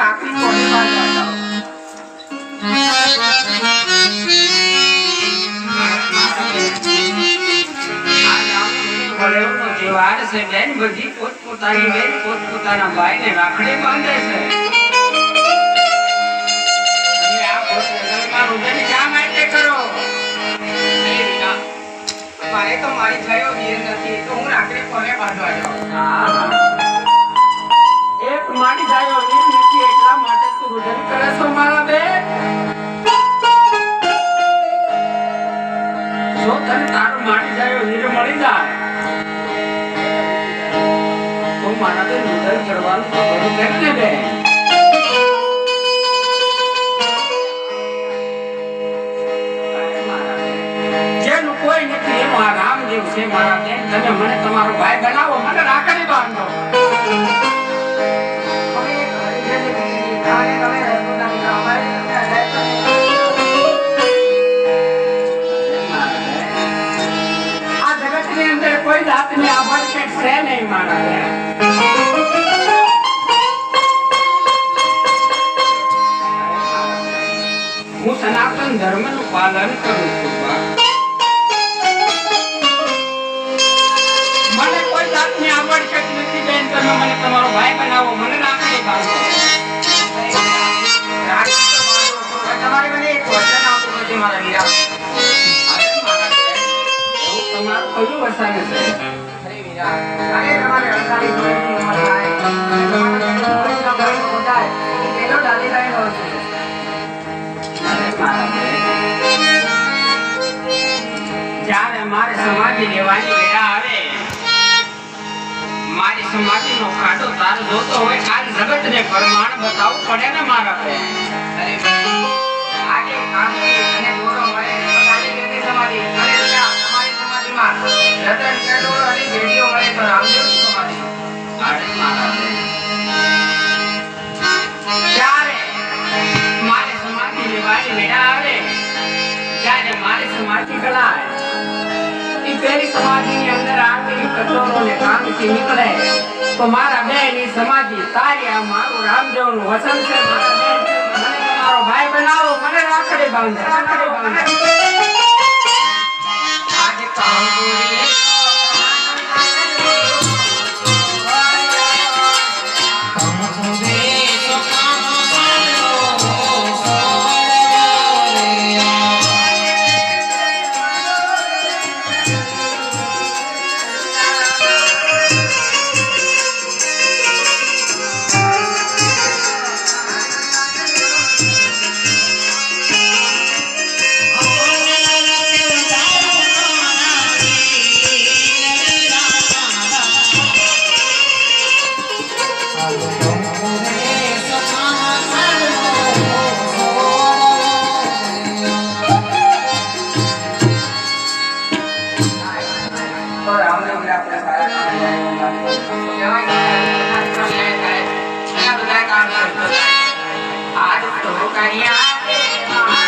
રાખી કોને બાંધવા જાઓ તહેવાર છે બેન બધી પોતપોતાની બેન પોતપોતાના ભાઈને રાખડી બાંધે છે તમે આ પોતપોતાના રોજની શા માટે કરો મારે તો મારી થયો બેન નથી તો હું રાખડી કોને બાંધવા જાઉં એક મારી થયો બેન નથી એટલા માટે તું રોજન કરે છો મારા બેન જો તને તારું મારી થયો નીર મળી જાય મારા બે નિર્ણય કરવાનું તો બધું કેમને બે જેનું કોઈ નથી એમ આ રામદેવ છે મારા બેન તમે મને તમારો ભાઈ બનાવો મને રાખડી બાંધો આ જગતની અંદર કોઈ જાતની આભણ કે છે નહીં મારા બેન હું સનાતન ધર્મનું પાલન કરું છું મને કોઈ જાતની આવડત નથી બેન તમે મને તમારો ભાઈ બનાવો મને રાખડી બાંધો તમારે મને એક વચન આપવું પડશે મારા વીરા એવું તમારું કયું વચન છે અરે વીરા અરે તમારે અડધારી જોઈતી ઉંમર થાય તમારે પેલો ડાલી લાઈન હોય છે જ્યારે મારે સમાધિ લેવાની વેળા આવે મારી સમાધિનો ખાડો તારો જોતો હોય આ જગતને પ્રમાણ બતાવવું પડે ને મારા પે અરે આગે કાંસી અને દોરો મળે પતાલી લેતી સમાધિ અરે તમારી સમાધિમાં રતન કેડોળ અને ગેડીઓ મળે તો રામદેવની સમાધિ અરે મારા પે જ્યારે મારે સમાધિ લેવાની વેળા આવે ત્યારે મારી સમાધિ કલાય ઈ પેલી સમાધિની અંદર આંગળી કટોરો ને કાંગથી નીકળે તો મારા બેની સમાધિ તારી આ મારું રામદેવનું વચન છે મારા બેન મને તમારો ભાઈ બનાવો મને રાખડી બાંધો આજે કાંગુરી आज तो करिया